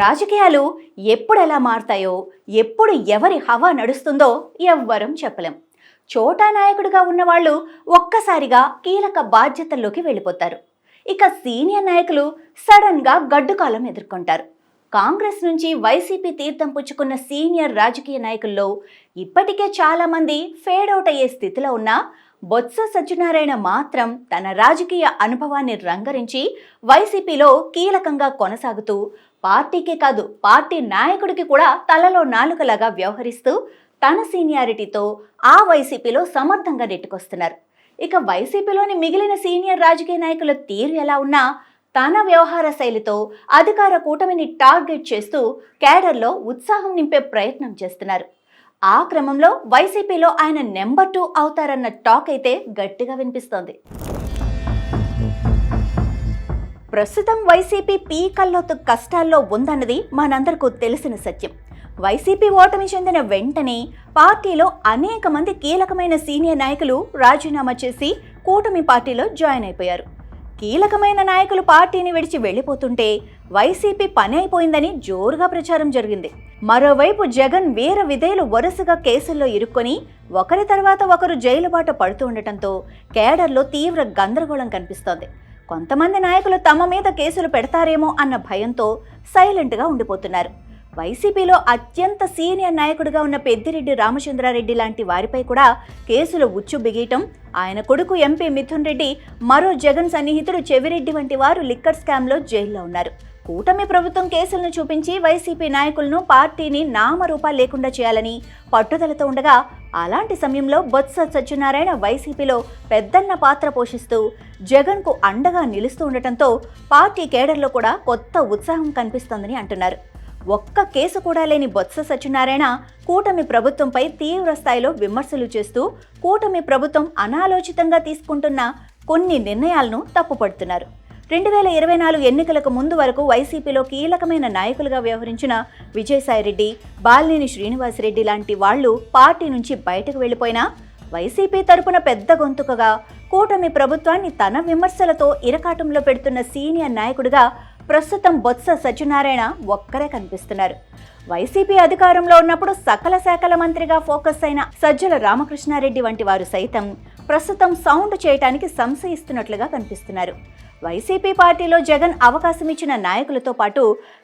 రాజకీయాలు ఎప్పుడు ఎలా మారతాయో, ఎప్పుడు ఎవరి హవా నడుస్తుందో ఎవ్వరం చెప్పలేం. చోటా నాయకుడిగా ఉన్నవాళ్ళు ఒక్కసారిగా కీలక బాధ్యతల్లోకి వెళ్ళిపోతారు. ఇక సీనియర్ నాయకులు సడన్గా గడ్డుకాలం ఎదుర్కొంటారు. కాంగ్రెస్ నుంచి వైసీపీ తీర్థం పుచ్చుకున్న సీనియర్ రాజకీయ నాయకుల్లో ఇప్పటికే చాలా మంది ఫేడ్ అవుట్ అయ్యే స్థితిలో ఉన్న బొత్స సత్యనారాయణ మాత్రం తన రాజకీయ అనుభవాన్ని రంగరించి వైసీపీలో కీలకంగా కొనసాగుతూ పార్టీకే కాదు పార్టీ నాయకుడికి కూడా తలలో నాలుకలాగా వ్యవహరిస్తూ తన సీనియారిటీతో ఆ వైసీపీలో సమర్థంగా నెట్టుకొస్తున్నారు. ఇక వైసీపీలోని మిగిలిన సీనియర్ రాజకీయ నాయకుల తీరు ఎలా ఉన్నా తన వ్యవహార శైలితో అధికార కూటమిని టార్గెట్ చేస్తూ కేడర్లో ఉత్సాహం నింపే ప్రయత్నం చేస్తున్నారు. ఆ క్రమంలో వైసీపీలో ఆయన నెంబర్ 2 అవుతారన్న టాక్ అయితే గట్టిగా వినిపిస్తోంది. ప్రస్తుతం వైసీపీ పీకల్లోతు కష్టాల్లో ఉందన్నది మనందరికీ తెలిసిన సత్యం. వైసీపీ ఓటమి చెందిన వెంటనే పార్టీలో అనేక మంది కీలకమైన సీనియర్ నాయకులు రాజీనామా చేసి కూటమి పార్టీలో జాయిన్ అయిపోయారు. కీలకమైన నాయకులు పార్టీని విడిచి వెళ్లిపోతుంటే వైసీపీ పని అయిపోయిందని జోరుగా ప్రచారం జరిగింది. మరోవైపు జగన్ వీర విధేయులు వరుసగా కేసుల్లో ఇరుక్కొని ఒకరి తర్వాత ఒకరు జైలు బాట పడుతూ ఉండటంతో కేడర్లో తీవ్ర గందరగోళం కనిపిస్తోంది. కొంతమంది నాయకులు తమ మీద కేసులు పెడతారేమో అన్న భయంతో సైలెంట్గా ఉండిపోతున్నారు. వైసీపీలో అత్యంత సీనియర్ నాయకుడిగా ఉన్న పెద్దిరెడ్డి రామచంద్రారెడ్డి లాంటి వారిపై కూడా కేసులు ఉచ్చు బిగీయటం, ఆయన కొడుకు ఎంపీ మిథున్ రెడ్డి, మరో జగన్ సన్నిహితుడు చెవిరెడ్డి వంటి వారు లిక్కర్ స్కామ్లో జైల్లో ఉన్నారు. కూటమి ప్రభుత్వం కేసులను చూపించి వైసీపీ నాయకులను పార్టీని నామరూపా లేకుండా చేయాలని పట్టుదలతో ఉండగా అలాంటి సమయంలో బొత్స సత్యనారాయణ వైసీపీలో పెద్దన్న పాత్ర పోషిస్తూ జగన్కు అండగా నిలుస్తూ ఉండటంతో పార్టీ కేడర్లో కూడా కొత్త ఉత్సాహం కనిపిస్తోందని అంటున్నారు. ఒక్క కేసు కూడా లేని బొత్స సత్యనారాయణ కూటమి ప్రభుత్వంపై తీవ్ర స్థాయిలో విమర్శలు చేస్తూ కూటమి ప్రభుత్వం అనాలోచితంగా తీసుకుంటున్న కొన్ని నిర్ణయాలను తప్పుపడుతున్నారు. 2024 ఎన్నికలకు ముందు వరకు వైసీపీలో కీలకమైన నాయకులుగా వ్యవహరించిన విజయసాయిరెడ్డి, బాలినేని శ్రీనివాసరెడ్డి లాంటి వాళ్లు పార్టీ నుంచి బయటకు వెళ్లిపోయినా వైసీపీ తరపున పెద్ద గొంతుకగా కూటమి ప్రభుత్వాన్ని తన విమర్శలతో ఇరకాటంలో పెడుతున్న సీనియర్ నాయకుడిగా ప్రస్తుతం బొత్స సత్యనారాయణ ఒక్కరే కనిపిస్తున్నారు. వైసీపీ అధికారంలో ఉన్నప్పుడు సకల శాఖల మంత్రిగా ఫోకస్ అయిన సజ్జల రామకృష్ణారెడ్డి వంటి వారు సైతం ప్రస్తుతం సౌండ్ చేయటానికి సంశయిస్తున్నట్లుగా కనిపిస్తున్నారు. వైసీపీ పార్టీలో జగన్ అవకాశం ఇచ్చిన నాయకులతో పాటు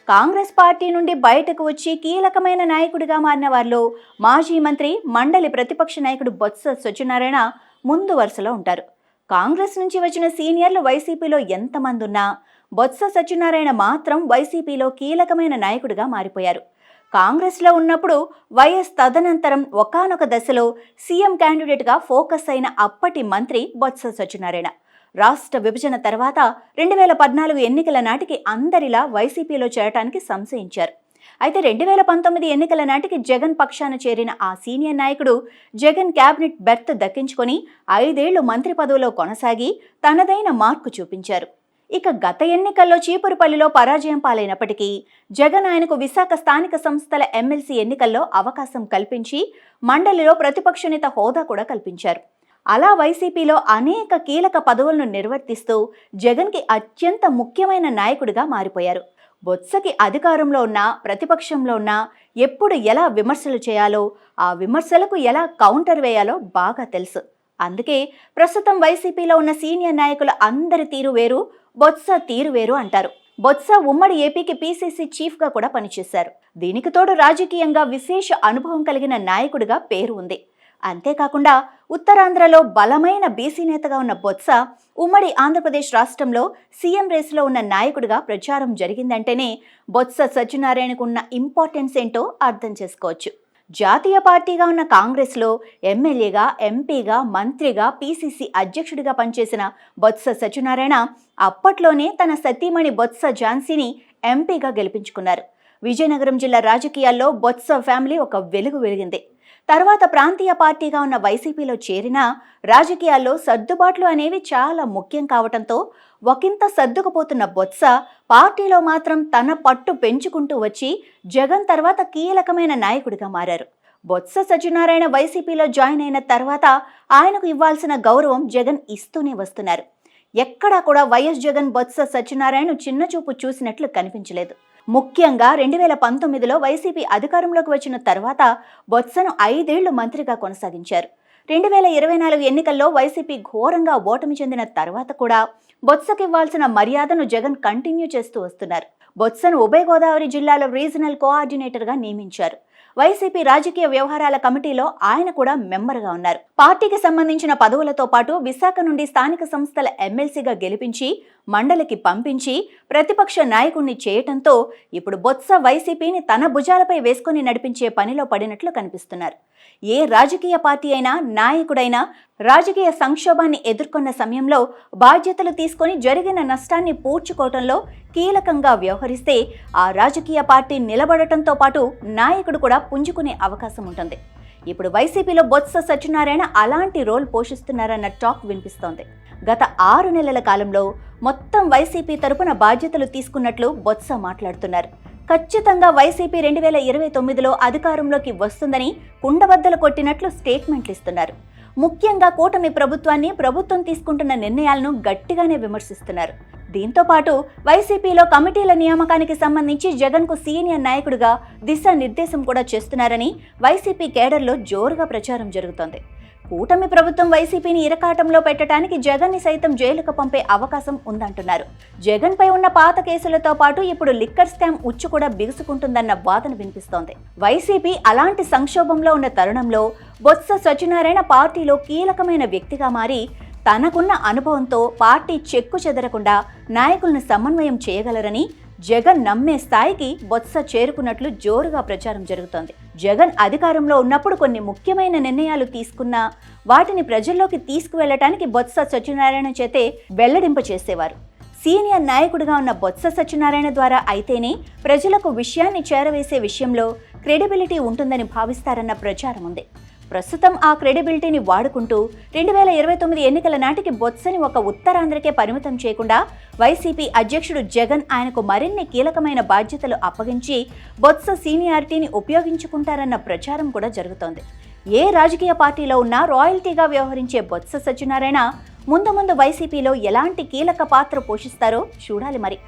కాంగ్రెస్ పార్టీ నుండి బయటకు వచ్చి కీలకమైన నాయకుడిగా మారిన వారిలో మాజీ మంత్రి, మండలి ప్రతిపక్ష నాయకుడు బొత్స సత్యనారాయణ ముందు వరుసలో ఉంటారు. కాంగ్రెస్ నుంచి వచ్చిన సీనియర్లు వైసీపీలో ఎంతమంది ఉన్నా బొత్స సత్యనారాయణ మాత్రం వైసీపీలో కీలకమైన నాయకుడిగా మారిపోయారు. కాంగ్రెస్లో ఉన్నప్పుడు వైఎస్ తదనంతరం ఒకానొక దశలో సీఎం క్యాండిడేట్గా ఫోకస్ అయిన అప్పటి మంత్రి బొత్స సత్యనారాయణ రాష్ట్ర విభజన తర్వాత 2014 ఎన్నికల నాటికి అందరిలా వైసీపీలో చేరటానికి సంశయించారు. అయితే 2019 ఎన్నికల నాటికి జగన్ పక్షాన చేరిన ఆ సీనియర్ నాయకుడు జగన్ క్యాబినెట్ బెర్త్ దక్కించుకొని 5 ఏళ్లు మంత్రి పదవిలో కొనసాగి తనదైన మార్కు చూపించారు. ఇక గత ఎన్నికల్లో చీపురుపల్లిలో పరాజయం పాలైనప్పటికీ జగన్ ఆయనకు విశాఖ స్థానిక సంస్థల ఎమ్మెల్సీ ఎన్నికల్లో అవకాశం కల్పించి మండలిలో ప్రతిపక్ష నేత హోదా కూడా కల్పించారు. అలా వైసీపీలో అనేక కీలక పదవులను నిర్వర్తిస్తూ జగన్కి అత్యంత ముఖ్యమైన నాయకుడిగా మారిపోయారు. బొత్సకి అధికారంలో ఉన్నా ప్రతిపక్షంలో ఉన్నా ఎప్పుడు ఎలా విమర్శలు చేయాలో, ఆ విమర్శలకు ఎలా కౌంటర్ వేయాలో బాగా తెలుసు. అందుకే ప్రస్తుతం వైసీపీలో ఉన్న సీనియర్ నాయకుల అందరి తీరు వేరు, బొత్స తీరు వేరు అంటారు. బొత్స ఉమ్మడి ఏపీకి పీసీసీ చీఫ్గా కూడా పనిచేశారు. దీనికి తోడు రాజకీయంగా విశేష అనుభవం కలిగిన నాయకుడిగా పేరు ఉంది. అంతేకాకుండా ఉత్తరాంధ్రలో బలమైన బీసీ నేతగా ఉన్న బొత్స ఉమ్మడి ఆంధ్రప్రదేశ్ రాష్ట్రంలో సీఎం రేసులో ఉన్న నాయకుడిగా ప్రచారం జరిగిందంటేనే బొత్స సత్యనారాయణకు ఉన్న ఇంపార్టెన్స్ ఏంటో అర్థం చేసుకోవచ్చు. జాతీయ పార్టీగా ఉన్న కాంగ్రెస్లో ఎమ్మెల్యేగా, ఎంపీగా, మంత్రిగా, పీసీసీ అధ్యక్షుడిగా పనిచేసిన బొత్స సత్యనారాయణ అప్పట్లోనే తన సతీమణి బొత్స ఝాన్సీని ఎంపీగా గెలిపించుకున్నారు. విజయనగరం జిల్లా రాజకీయాల్లో బొత్స ఫ్యామిలీ ఒక వెలుగు వెలిగింది. తర్వాత ప్రాంతీయ పార్టీగా ఉన్న వైసీపీలో చేరినా రాజకీయాల్లో సర్దుబాట్లు అనేవి చాలా ముఖ్యం కావటంతో ఒకంత సర్దుకుపోతున్న బొత్స పార్టీలో మాత్రం తన పట్టు పెంచుకుంటూ వచ్చి జగన్ తర్వాత కీలకమైన నాయకుడిగా మారారు. బొత్స సత్యనారాయణ వైసీపీలో జాయిన్ అయిన తర్వాత ఆయనకు ఇవ్వాల్సిన గౌరవం జగన్ ఇస్తూనే వస్తున్నారు. ఎక్కడా కూడా వైఎస్ జగన్ బొత్స సత్యనారాయణ చిన్నచూపు చూసినట్లు కనిపించలేదు. ముఖ్యంగా 2019లో వైసీపీ అధికారంలోకి వచ్చిన తర్వాత బొత్సను 5 ఏళ్లు మంత్రిగా కొనసాగించారు. 2024 ఎన్నికల్లో వైసీపీ ఘోరంగా ఓటమి చెందిన తర్వాత కూడా బొత్సకివ్వాల్సిన మర్యాదను జగన్ కంటిన్యూ చేస్తూ వస్తున్నారు. బొత్సను ఉభయ గోదావరి జిల్లాల రీజనల్ కోఆర్డినేటర్గా నియమించారు. వైసీపీ రాజకీయ వ్యవహారాల కమిటీలో ఆయన కూడా మెంబర్గా ఉన్నారు. పార్టీకి సంబంధించిన పదవులతో పాటు విశాఖ నుండి స్థానిక సంస్థల ఎమ్మెల్సీగా గెలిపించి మండలికి పంపించి ప్రతిపక్ష నాయకుణ్ణి చేయటంతో ఇప్పుడు బొత్స వైసీపీని తన భుజాలపై వేసుకుని నడిపించే పనిలో పడినట్లు కనిపిస్తున్నారు. ఏ రాజకీయ పార్టీ అయినా నాయకుడైనా రాజకీయ సంక్షోభాన్ని ఎదుర్కొన్న సమయంలో బాధ్యతలు తీసుకొని జరిగిన నష్టాన్ని పూడ్చుకోవటంలో కీలకంగా వ్యవహరిస్తే ఆ రాజకీయ పార్టీ నిలబడటంతో పాటు నాయకుడు కూడా పుంజుకునే అవకాశం ఉంటుంది. ఇప్పుడు వైసీపీలో బొత్స సత్యనారాయణ అలాంటి రోల్ పోషిస్తున్నారన్న టాక్ వినిపిస్తోంది. గత 6 నెలల కాలంలో మొత్తం వైసీపీ తరపున బాధ్యతలు తీసుకున్నట్లు బొత్స మాట్లాడుతున్నారు. ఖచ్చితంగా వైసీపీ 2029లో అధికారంలోకి వస్తుందని కుండబద్దలు కొట్టినట్లు స్టేట్మెంట్లు ఇస్తున్నారు. ముఖ్యంగా కూటమి ప్రభుత్వం తీసుకుంటున్న నిర్ణయాలను గట్టిగానే విమర్శిస్తున్నారు. దీంతో పాటు వైసీపీలో కమిటీల నియామకానికి సంబంధించి జగన్కు సీనియర్ నాయకుడిగా దిశానిర్దేశం కూడా చేస్తున్నారని వైసీపీ కేడర్లో జోరుగా ప్రచారం జరుగుతోంది. కూటమి ప్రభుత్వం వైసీపీని ఇరకాటంలో పెట్టడానికి జగన్ని సైతం జైలుకు పంపే అవకాశం ఉందంటున్నారు. జగన్ పై ఉన్న పాత కేసులతో పాటు ఇప్పుడు లిక్కర్ స్కామ్ ఉచ్చు కూడా బిగుసుకుంటుందన్న వాదన వినిపిస్తోంది. వైసీపీ అలాంటి సంక్షోభంలో ఉన్న తరుణంలో బొత్స సత్యనారాయణ పార్టీలో కీలకమైన వ్యక్తిగా మారి తనకున్న అనుభవంతో పార్టీ చెక్కు చెదరకుండా నాయకులను సమన్వయం చేయగలరని జగన్ నమ్మే స్థాయికి బొత్స చేరుకున్నట్లు జోరుగా ప్రచారం జరుగుతోంది. జగన్ అధికారంలో ఉన్నప్పుడు కొన్ని ముఖ్యమైన నిర్ణయాలు తీసుకున్నా వాటిని ప్రజల్లోకి తీసుకువెళ్లటానికి బొత్స సత్యనారాయణ చేతే వెల్లడింప చేసేవారు. సీనియర్ నాయకుడిగా ఉన్న బొత్స సత్యనారాయణ ద్వారా అయితేనే ప్రజలకు విషయాన్ని చేరవేసే విషయంలో క్రెడిబిలిటీ ఉంటుందని భావిస్తారన్న ప్రచారం ఉంది. ప్రస్తుతం ఆ క్రెడిబిలిటీని వాడుకుంటూ 2029 ఎన్నికల నాటికి బొత్సని ఒక ఉత్తరాంధ్రకే పరిమితం చేయకుండా వైసీపీ అధ్యక్షుడు జగన్ ఆయనకు మరిన్ని కీలకమైన బాధ్యతలు అప్పగించి బొత్స సీనియారిటీని ఉపయోగించుకుంటారన్న ప్రచారం కూడా జరుగుతోంది. ఏ రాజకీయ పార్టీలో ఉన్నా రాయల్టీగా వ్యవహరించే బొత్స సత్యనారాయణ ముందు వైసీపీలో ఎలాంటి కీలక పాత్ర పోషిస్తారో చూడాలి మరి.